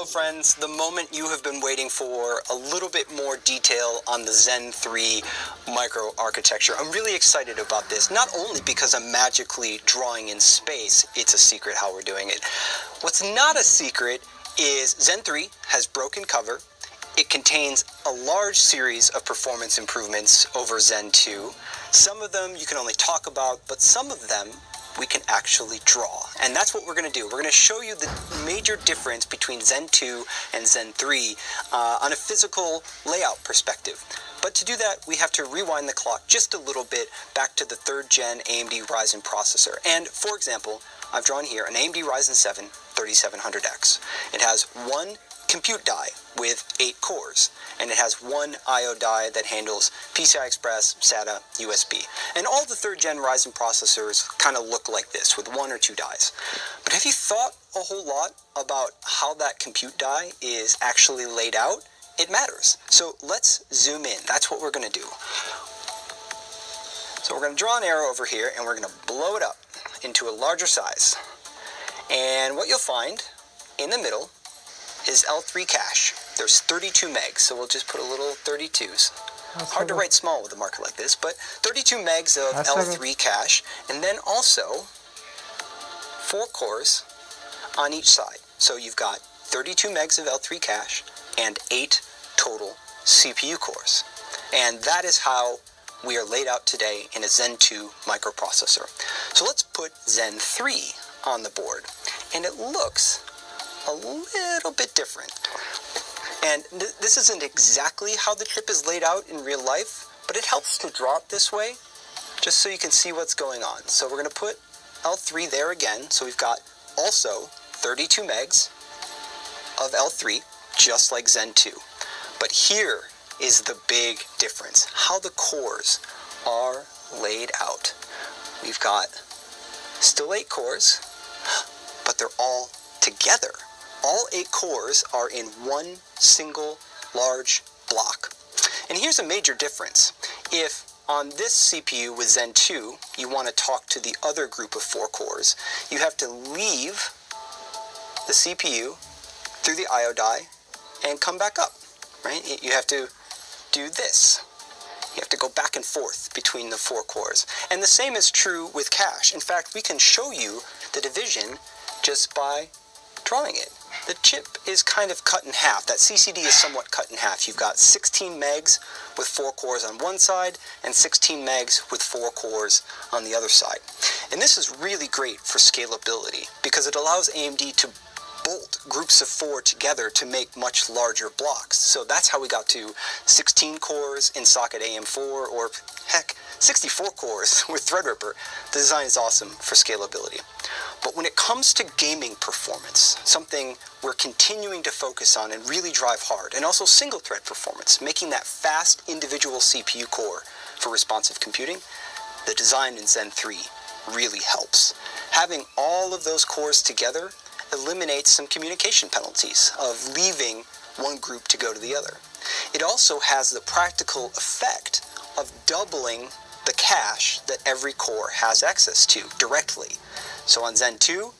Hello friends, the moment you have been waiting for, a little bit more detail on the Zen 3 microarchitecture. I'm really excited about this, not only because I'm magically drawing in space, it's a secret how we're doing it. What's not a secret is Zen 3 has broken cover. It contains a large series of performance improvements over Zen 2. Some of them you can only talk about, but some of them we can actually draw. And that's what we're going to do. We're going to show you the major difference between Zen 2 and Zen 3 on a physical layout perspective. But to do that, we have to rewind the clock just a little bit back to the 3rd gen AMD Ryzen processor. And for example, I've drawn here an AMD Ryzen 7 3700X. It has one compute die with 8 cores, and it has one I/O die that handles PCI Express, SATA, USB. And all the 3rd gen Ryzen processors kind of look like this, with 1 or 2 dies. But have you thought a whole lot about how that compute die is actually laid out? It matters. So let's zoom in. That's what we're going to do. So we're going to draw an arrow over here, and we're going to blow it up into a larger size. And what you'll find in the middle is L3 cache. There's 32 megs, so we'll just put a little 32s. Hard to write small with a marker like this, but 32 megs of L3 cache, and then also 4 cores on each side. So you've got 32 megs of L3 cache and 8 total CPU cores. And that is how we are laid out today in a Zen 2 microprocessor. So let's put Zen 3 on the board, and it looks a little bit different. And this isn't exactly how the chip is laid out in real life, but it helps to draw it this way, just so you can see what's going on. So we're going to put L3 there again, so we've got also 32 megs of L3, just like Zen 2. But here is the big difference, how the cores are laid out. We've got still 8 cores, but they're all together. All 8 cores are in one single large block. And here's a major difference. If on this CPU with Zen 2, you want to talk to the other group of 4 cores, you have to leave the CPU through the I/O die and come back up, right? You have to do this. You have to go back and forth between the 4 cores. And the same is true with cache. In fact, we can show you the division just by drawing it. The chip is kind of cut in half. That CCD is somewhat cut in half. You've got 16 megs with 4 cores on one side and 16 megs with 4 cores on the other side. And this is really great for scalability because it allows AMD to bolt groups of 4 together to make much larger blocks. So that's how we got to 16 cores in socket AM4, or heck, 64 cores with Threadripper. The design is awesome for scalability. But when it comes to gaming performance, something we're continuing to focus on and really drive hard, and also single thread performance, making that fast individual CPU core for responsive computing, the design in Zen 3 really helps. Having all of those cores together eliminates some communication penalties of leaving one group to go to the other. It also has the practical effect of doubling the cache that every core has access to directly. So on Zen 2,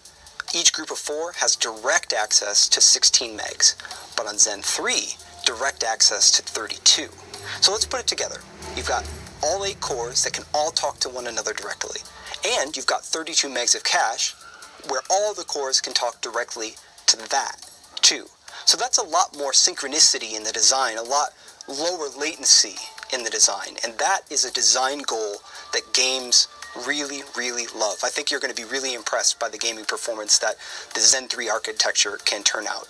each group of 4 has direct access to 16 megs, but on Zen 3, direct access to 32. So let's put it together. You've got all 8 cores that can all talk to one another directly, and you've got 32 megs of cache where all the cores can talk directly to that too. So that's a lot more synchronicity in the design, a lot lower latency in the design, and that is a design goal that games really, really love. I think you're going to be really impressed by the gaming performance that the Zen 3 architecture can turn out.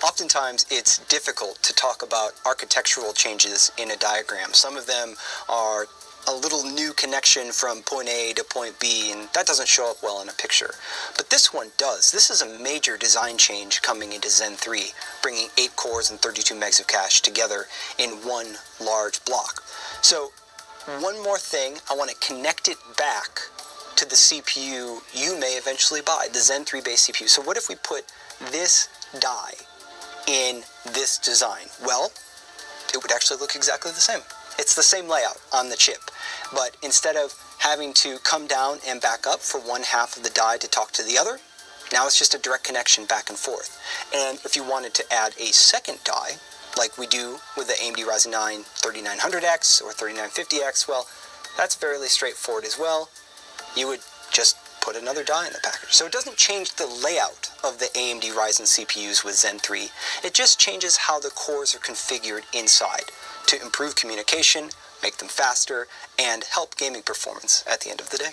Oftentimes, it's difficult to talk about architectural changes in a diagram. Some of them are a little new connection from point A to point B, and that doesn't show up well in a picture. But this one does. This is a major design change coming into Zen 3, bringing 8 cores and 32 megs of cache together in one large block. So one more thing, I want to connect it back to the CPU you may eventually buy, the Zen 3 base CPU. So what if we put this die in this design? Well, it would actually look exactly the same. It's the same layout on the chip, but instead of having to come down and back up for one half of the die to talk to the other, Now it's just a direct connection back and forth. And if you wanted to add a second die, like we do with the AMD Ryzen 9 3900X or 3950X, well, that's fairly straightforward as well. You would just put another die in the package. So it doesn't change the layout of the AMD Ryzen CPUs with Zen 3. It just changes how the cores are configured inside to improve communication, make them faster, and help gaming performance at the end of the day.